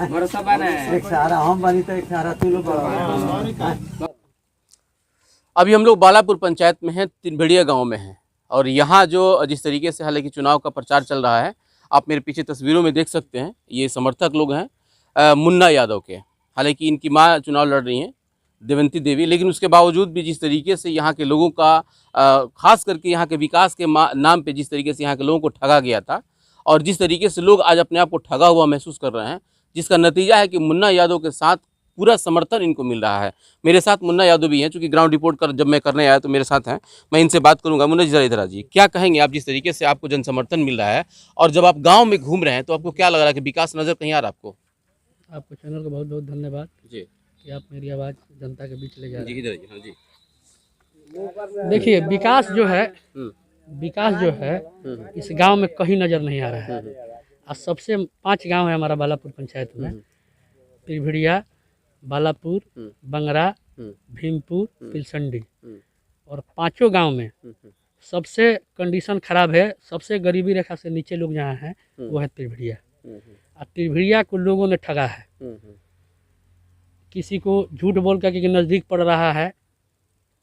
भरोसा बना है। एक सहारा हम बनी तो एक सहारा तू लोग बना। अभी हम लोग बालापुर पंचायत में हैं, तिनभड़िया गांव में हैं और यहाँ जो जिस तरीके से हालांकि चुनाव का प्रचार चल रहा है, आप मेरे पीछे तस्वीरों में देख सकते हैं, ये समर्थक लोग हैं मुन्ना यादव के। हालांकि इनकी मां चुनाव लड़ रही हैं, देवंती देवी, लेकिन उसके बावजूद भी जिस तरीके से यहाँ के लोगों का खास करके यहाँ के विकास के नाम पे जिस तरीके से यहाँ के लोगों को ठगा गया था और जिस तरीके से लोग आज अपने आप को ठगा हुआ महसूस कर रहे हैं, जिसका नतीजा है कि मुन्ना यादव के साथ पूरा समर्थन इनको मिल रहा है। मेरे साथ मुन्ना यादव भी हैं, चूँकि ग्राउंड रिपोर्ट कर जब मैं करने आया तो मेरे साथ हैं, मैं इनसे बात करूंगा। मुन्ना जी, जरा इधर आ जी, क्या कहेंगे आप, जिस तरीके से आपको जन समर्थन मिल रहा है और जब आप गाँव में घूम रहे हैं तो आपको क्या लग रहा है कि विकास नज़र कहीं आ रहा है आपको? आपको चैनल को बहुत बहुत धन्यवाद जी कि आप मेरी आवाज़ जनता के बीच ले जा रहे हैं। इधर हाँ जी। देखिए, विकास जो है इस गांव में कहीं नज़र नहीं आ रहा है। और सबसे 5 गांव है हमारा बालापुर पंचायत में, त्रिभड़िया, बालापुर, बंगरा, भीमपुर, पिलसंडी, और 5 गांव में सबसे कंडीशन खराब है। सबसे गरीबी रेखा से नीचे लोग जहाँ हैं वो है त्रिभड़िया। और त्रिभड़िया को लोगों ने ठगा है। किसी को झूठ बोल कर के नज़दीक पड़ रहा है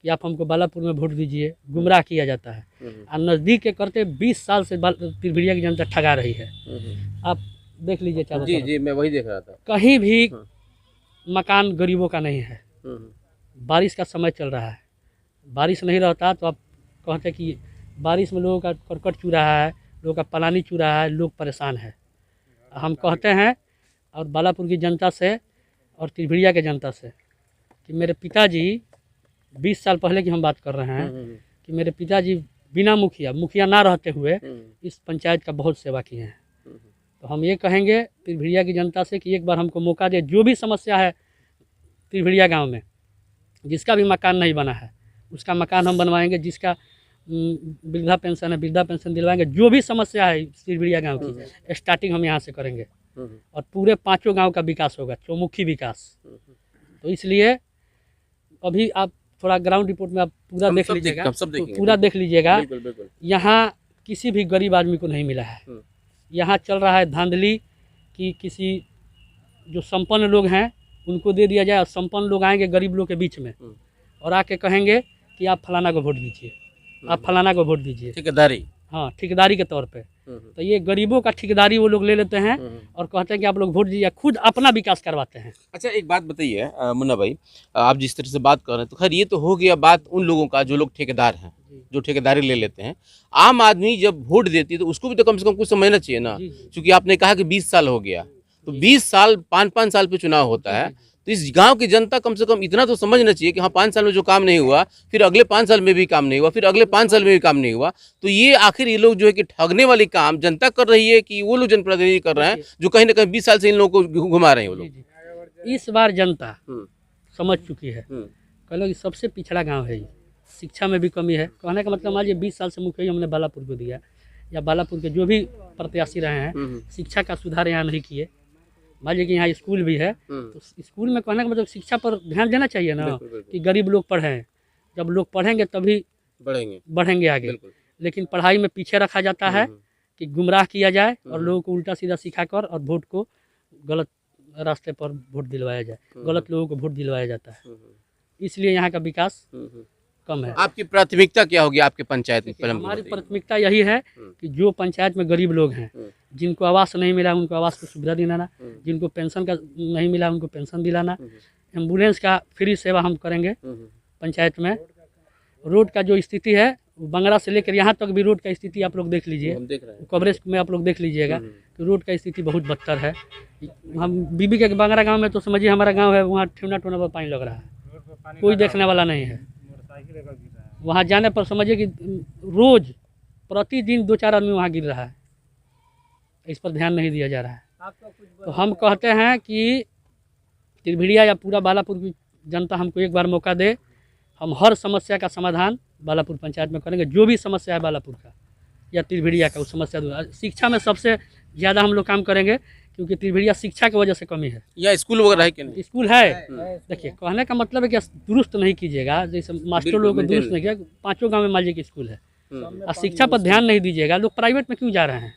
कि आप हमको बालापुर में वोट दीजिए, गुमराह किया जाता है। और नज़दीक के करते 20 साल से त्रिभड़िया की जनता ठगा रही है। आप देख लीजिए चारों तरफ। जी, मैं वही देख रहा था। कहीं भी मकान गरीबों का नहीं है। बारिश का समय चल रहा है, बारिश नहीं रहता तो आप कहते कि बारिश में लोगों का करकट चू रहा है, लोगों का पलानी चू रहा है, लोग परेशान है। हम कहते हैं और बालापुर की जनता से और त्रिभड़िया के जनता से कि मेरे पिताजी 20 साल पहले की हम बात कर रहे हैं कि मेरे पिताजी बिना मुखिया ना रहते हुए इस पंचायत का बहुत सेवा किए हैं। तो हम ये कहेंगे त्रिभड़िया की जनता से कि एक बार हमको मौका दे। जो भी समस्या है त्रिभड़िया गांव में, जिसका भी मकान नहीं बना है उसका मकान हम बनवाएंगे। जिसका वृद्धा पेंशन है, वृद्धा पेंशन दिलवाएंगे। जो भी समस्या है त्रिभड़िया गांव की, स्टार्टिंग हम यहाँ से करेंगे और पूरे 5 गांव का विकास होगा, चौमुखी विकास। तो इसलिए अभी आप थोड़ा ग्राउंड रिपोर्ट में आप पूरा देख लीजिएगा, पूरा देख लीजिएगा। यहाँ किसी भी गरीब आदमी को नहीं मिला है। यहाँ चल रहा है धांधली कि किसी जो संपन्न लोग हैं उनको दे दिया जाए और संपन्न लोग आएंगे गरीब लोग के बीच में और आके कहेंगे कि आप फलाना को वोट दीजिए, आप फलाना को वोट दीजिए। ठेकेदारी, हाँ, ठेकेदारी के तौर पे। तो ये गरीबों का ठेकेदारी वो लोग ले लेते हैं और कहते हैं कि आप लोग वोट दीजिए, खुद अपना विकास करवाते हैं। अच्छा, एक बात बताइए मुन्ना भाई, आप जिस तरह से बात कर रहे हैं तो खैर ये तो हो गया बात उन लोगों का जो लोग ठेकेदार हैं, जो ठेकेदारी ले लेते हैं। आम आदमी जब वोट देती है तो उसको भी तो कम से कम कुछ समझना चाहिए ना, क्योंकि आपने कहा कि 20 साल हो गया, तो 20 साल 5-5 साल पे चुनाव होता है, तो इस गांव की जनता कम से कम इतना तो समझना चाहिए कि हाँ 5 साल में जो काम नहीं हुआ, फिर अगले 5 साल में भी काम नहीं हुआ, फिर अगले 5 साल में भी काम नहीं हुआ। तो ये आखिर ये लोग जो है कि ठगने वाले काम जनता कर रही है कि वो लोग जनप्रतिनिधि कर रहे हैं जो कहीं ना कहीं 20 साल से इन लोगों को घुमा रहे हैं वो लोग? इस बार जनता समझ चुकी है। कह लो कि सबसे पिछड़ा गाँव है ये, शिक्षा में भी कमी है। कहने का मतलब मान लीजिए 20 साल से मुखिया हमने बालापुर को दिया या बालापुर के जो भी प्रत्याशी रहे हैं, शिक्षा का सुधार यहाँ नहीं किए। मान लीजिए कि यहाँ स्कूल भी है, तो स्कूल में कहने का मतलब शिक्षा पर ध्यान देना चाहिए ना, कि गरीब लोग पढ़ें। जब लोग पढ़ेंगे तभी बढ़ेंगे आगे। लेकिन पढ़ाई में पीछे रखा जाता है कि गुमराह किया जाए और लोगों को उल्टा सीधा सिखाकर और वोट को गलत रास्ते पर वोट दिलवाया जाए, गलत लोगों को वोट दिलवाया जाता है। इसलिए यहाँ का विकास कम है। आपकी प्राथमिकता क्या होगी आपके पंचायत में? हमारी प्राथमिकता यही है कि जो पंचायत में गरीब लोग हैं, जिनको आवास नहीं मिला उनको आवास की सुविधा दिलाना, जिनको पेंशन का नहीं मिला उनको पेंशन दिलाना, एम्बुलेंस का फ्री सेवा हम करेंगे पंचायत में। रोड का जो स्थिति है बंगरा से लेकर यहाँ तक भी रोड का स्थिति आप लोग देख लीजिए, कवरेज में आप लोग देख लीजिएगा कि रोड का स्थिति बहुत बदतर है। हम बीबी के बंगरा गाँव में तो समझिए हमारा गाँव है, वहाँ ठेवना टोना पर पानी लग रहा है, कोई देखने वाला नहीं है। वहाँ जाने पर समझिए कि रोज प्रतिदिन 2-4 आदमी वहाँ गिर रहा है, इस पर ध्यान नहीं दिया जा रहा है। तो हम कहते हैं कि त्रिभड़िया या पूरा बालापुर की जनता हमको एक बार मौका दे, हम हर समस्या का समाधान बालापुर पंचायत में करेंगे। जो भी समस्या है बालापुर का या त्रिभड़िया का, उस समस्या दूर। शिक्षा में सबसे ज़्यादा हम लोग काम करेंगे क्योंकि त्रिभड़िया शिक्षा की वजह से कमी है। या स्कूल वगैरह है कि नहीं? स्कूल है। देखिए, कहने का मतलब है कि दुरुस्त नहीं कीजिएगा, जैसे मास्टर लोगों को दुरुस्त नहीं किया। 5 गाँव में मान लीजिए कि स्कूल है और शिक्षा पर ध्यान नहीं दीजिएगा। लोग प्राइवेट में क्यों जा रहे हैं?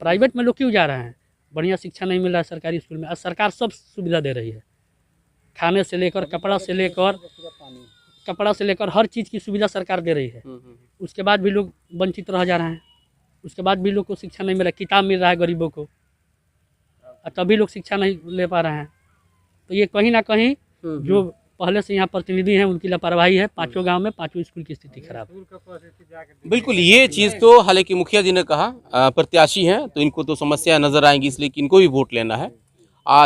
प्राइवेट में लोग क्यों जा रहे हैं? बढ़िया शिक्षा नहीं मिल रहा है सरकारी स्कूल में। आज सरकार सब सुविधा दे रही है, खाने से लेकर कपड़ा से लेकर हर चीज़ की सुविधा सरकार दे रही है। उसके बाद भी लोग वंचित रह जा रहे हैं, उसके बाद भी लोग को शिक्षा नहीं मिल रहा, किताब मिल रहा है गरीबों को, तभी लोग शिक्षा नहीं ले पा रहे हैं। तो ये कहीं ना कहीं जो पहले से यहाँ प्रतिनिधि हैं उनकी लापरवाही है। 5 गांव में 5 स्कूल की स्थिति खराब है। बिल्कुल, ये चीज़ तो हालांकि मुखिया जी ने कहा प्रत्याशी हैं तो इनको तो समस्या नज़र आएंगी, इसलिए कि इनको भी वोट लेना है,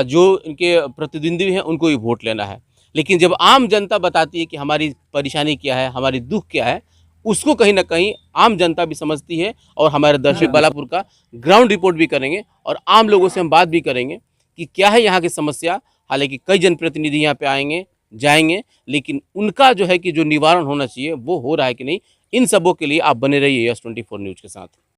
जो इनके प्रतिद्वंदी हैं उनको भी वोट लेना है। लेकिन जब आम जनता बताती है कि हमारी परेशानी क्या है, हमारी दुख क्या है, उसको कहीं ना कहीं आम जनता भी समझती है। और हमारे दर्शक बालापुर का ग्राउंड रिपोर्ट भी करेंगे और आम लोगों से हम बात भी करेंगे कि क्या है यहाँ की समस्या। हालांकि कई जनप्रतिनिधि यहाँ पे आएंगे जाएंगे, लेकिन उनका जो है कि जो निवारण होना चाहिए वो हो रहा है कि नहीं, इन सबों के लिए आप बने रहिए यस 24 न्यूज़ के साथ।